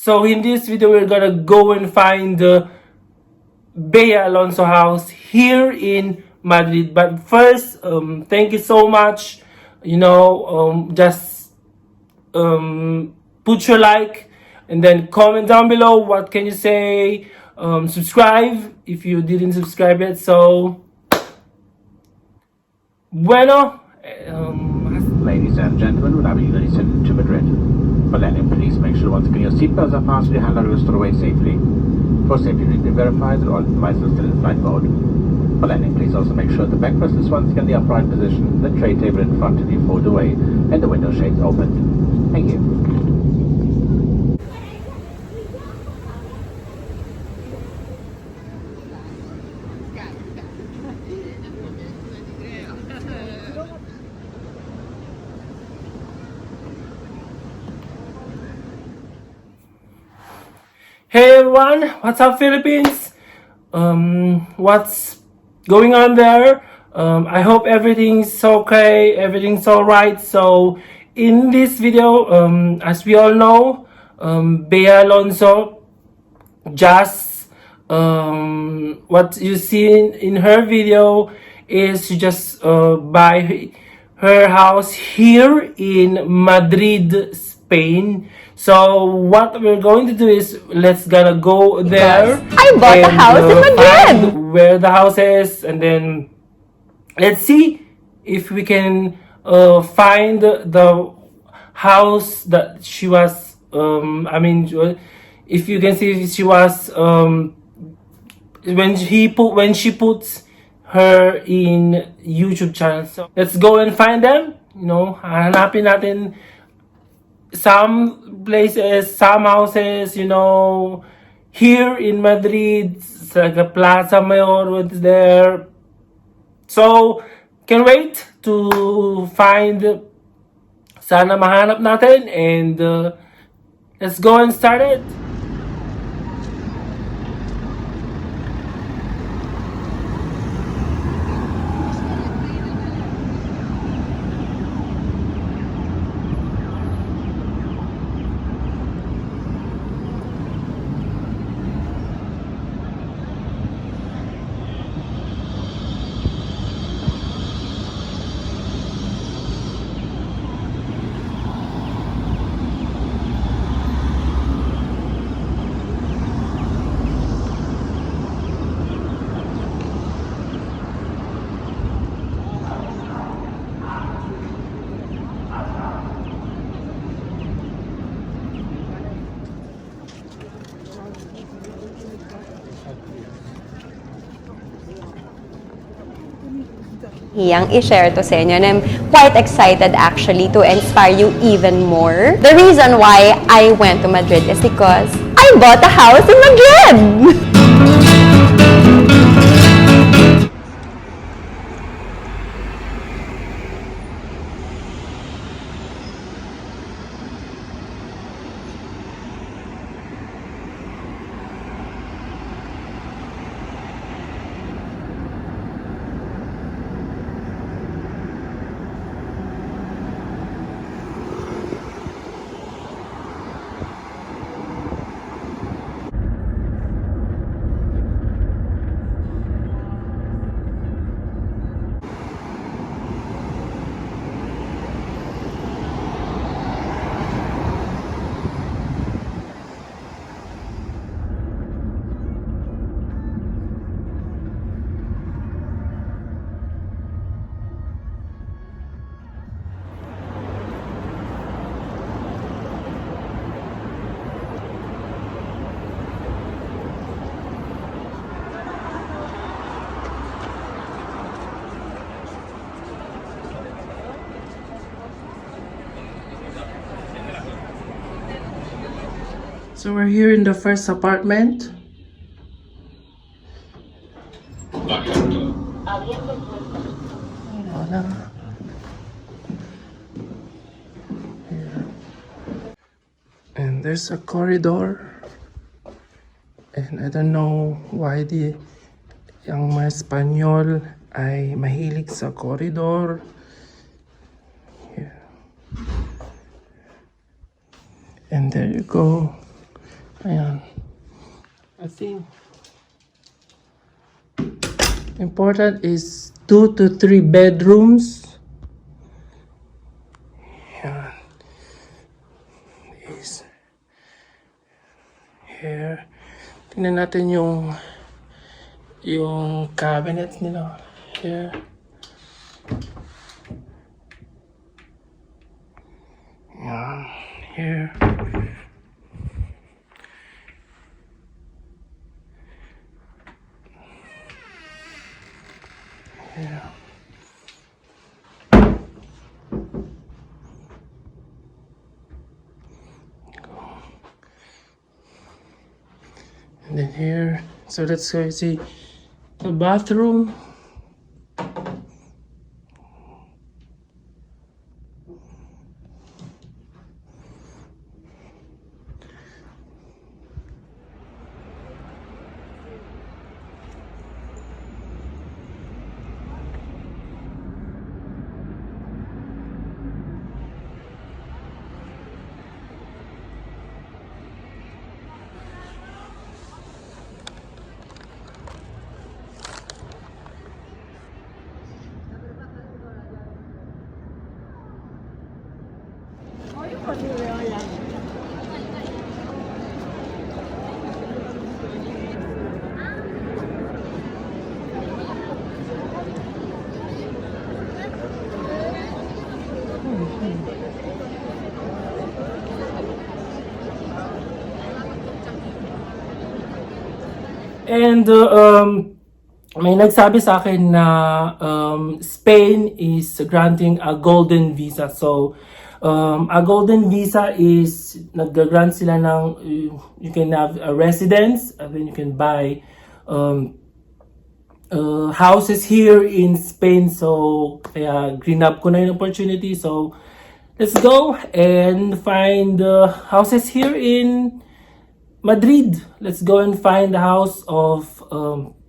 So in this video, we're gonna go and find the Bea Alonzo house here in Madrid. But first, thank you so much. Just put your like and then comment down below what can you say. Subscribe if you didn't subscribe yet. So, bueno. Ladies and gentlemen, we'll now be descending to Madrid. For landing, please make sure once again your seatbelts are fastened, your handle is stored away safely. For safety, please verify that all devices are still in flight mode. For landing, please also make sure the backrest is once again in the upright position, the tray table in front of you fold away, and the window shades opened. Thank you. Hey everyone, what's up Philippines? What's going on there? I hope everything's okay, everything's alright. So in this video, as we all know, Bea Alonzo just what you see in her video is she just buy her house here in Madrid, Spain. So what we're going to do is let's gonna go there. I bought a house in Madrid. Find where the house is, and then let's see if we can find the house that she was. If you can see, she was when she puts her in YouTube channel. So let's go and find them. Hanapin natin some places, some houses, here in Madrid, like a Plaza Mayor was there. So, can wait to find, sana mahanap natin, and let's go and start it. Iyang i-share to sa inyo, and I'm quite excited actually to inspire you even more. The reason why I went to Madrid is because I bought a house in Madrid! So we're here in the first apartment. And there's a corridor. And I don't know why yung mga Espanyol ay mahilig sa corridor. Here. And there you go. Ayan. I think important is 2 to 3 bedrooms. Ayan. Is here. Tingnan natin yung cabinets nila. Here. Ayan. Here. Here. And then here, so let's go see the bathroom. And may nagsabi sa akin na Spain is granting a golden visa. So a golden visa is nag-grant sila ng you can have a residence and then you can buy houses here in Spain. So kaya green up ko na yung opportunity. So let's go and find houses here in Madrid. Let's go and find the house of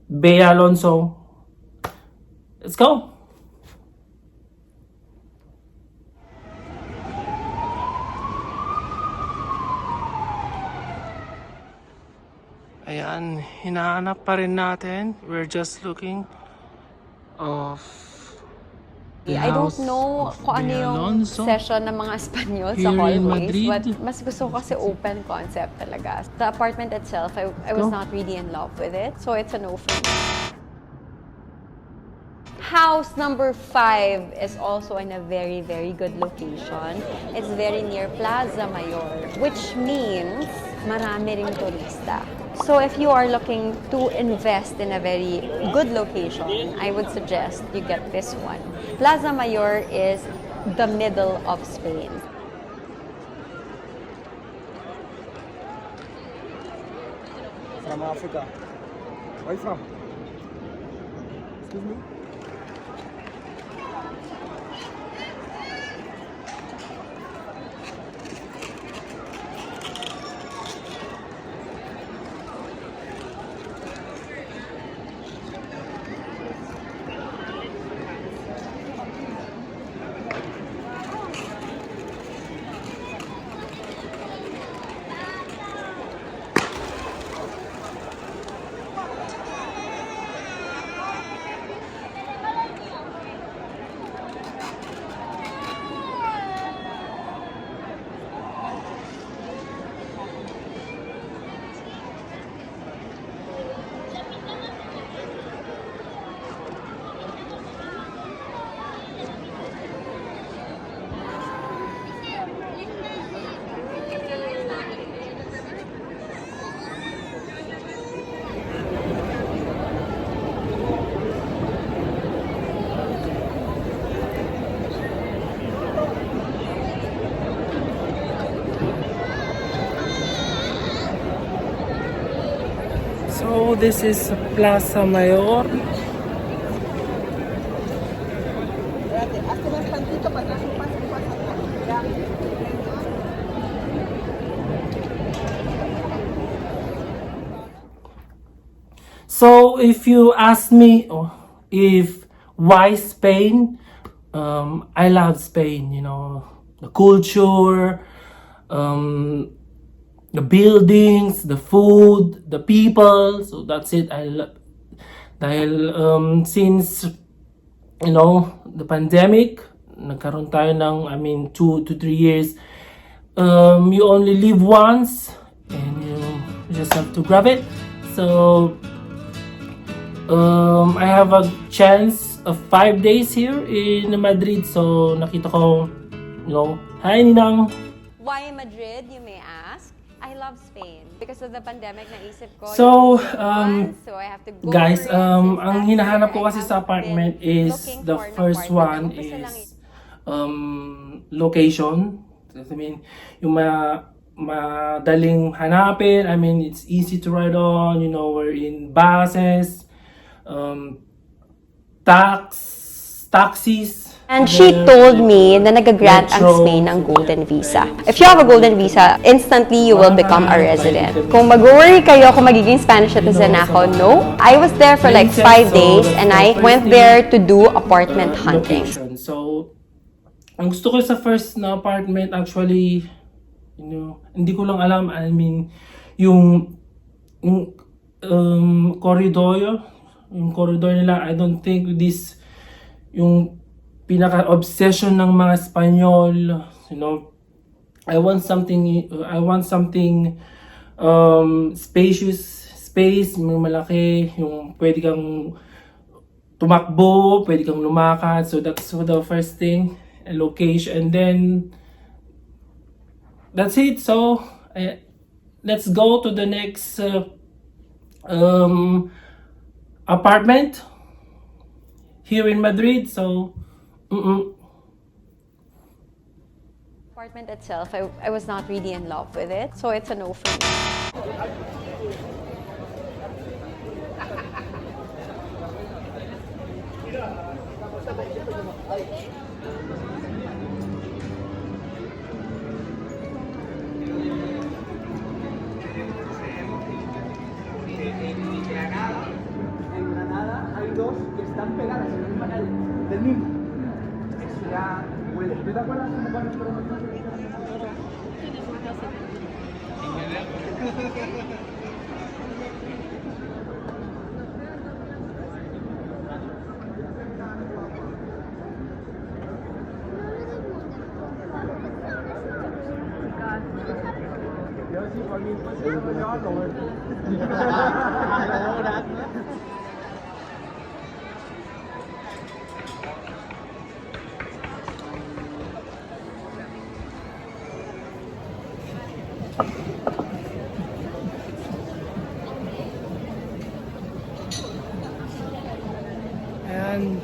Bea Alonzo. Let's go. Ayan, hinahanap pa rin natin. We're just looking of the I don't house know of kung ano Bea yung Alonzo. session ng mga Espanyol Here sa in hallways, Madrid. but mas gusto ko kasi open concept talaga. The apartment itself, I was not really in love with it, so it's a no for me. House number 5 is also in a very, very good location. It's very near Plaza Mayor, which means marami ring turista. So if you are looking to invest in a very good location, I would suggest you get this one. Plaza Mayor is the middle of Spain. From Africa. Where are you from? Excuse me? So this is Plaza Mayor. So if you ask me if why Spain, I love Spain, you know, the culture, the buildings, the food, the people. So that's it. Dahil since the pandemic, nagkaroon tayo ng 2 to 3 years. You only live once and you just have to grab it. So I have a chance of 5 days here in Madrid. So nakita ko, hi Ninang. Why Madrid, you may ask? I love Spain. Because of the pandemic, naisip ko. So, so I have to go guys, for it since ang last hinahanap year ko I kasi have sa apartment been is looking the for an first apartment. one Umpisa lang is location. I mean, yung madaling hanapin. I mean, it's easy to ride on. We're in buses, taxis. And she told me na nag-grant ang Spain ng Golden Visa. If you have a Golden Visa, instantly you will become a resident. Kung mag-worry kayo kung magiging Spanish citizen ako, no. I was there for like 5 days and I went there to do apartment hunting. So, ang gusto ko sa first na apartment, actually, hindi ko lang alam, I mean, yung corridor nila, I don't think this, yung pinaka-obsession ng mga Espanyol, I want something space, malaki, yung pwede kang tumakbo, pwede kang lumakad. So that's the first thing, location, and then that's it. So let's go to the next apartment here in Madrid. So Apartment itself, I was not really in love with it, so it's a no for me. En Granada hay dos que están pegadas en la misma calle, del mismo. Eso ya huele. ¿Tú te acuerdas cómo cuando Ayan,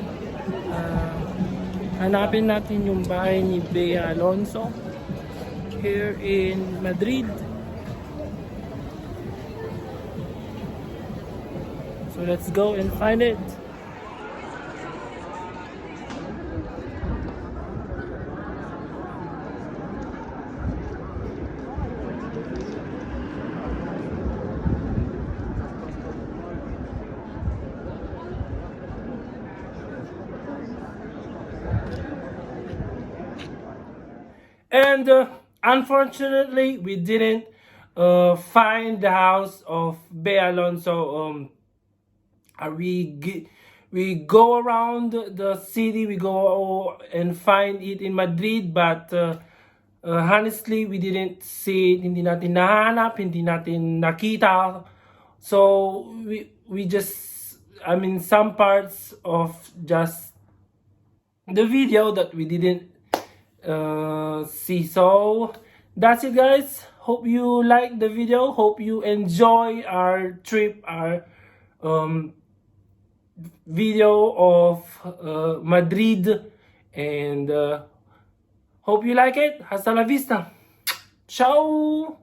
hanapin natin yung bahay ni Bea Alonzo here in Madrid. So let's go and find it. And unfortunately, we didn't find the house of Bea Alonzo. We go around the city, we go and find it in Madrid, but honestly, we didn't see it. Hindi natin nahanap, hindi natin nakita. So we just, I mean, some parts of just the video that we didn't see. So that's it, guys. Hope you like the video. Hope you enjoy our trip, our video of Madrid, and hope you like it. Hasta la vista. Ciao.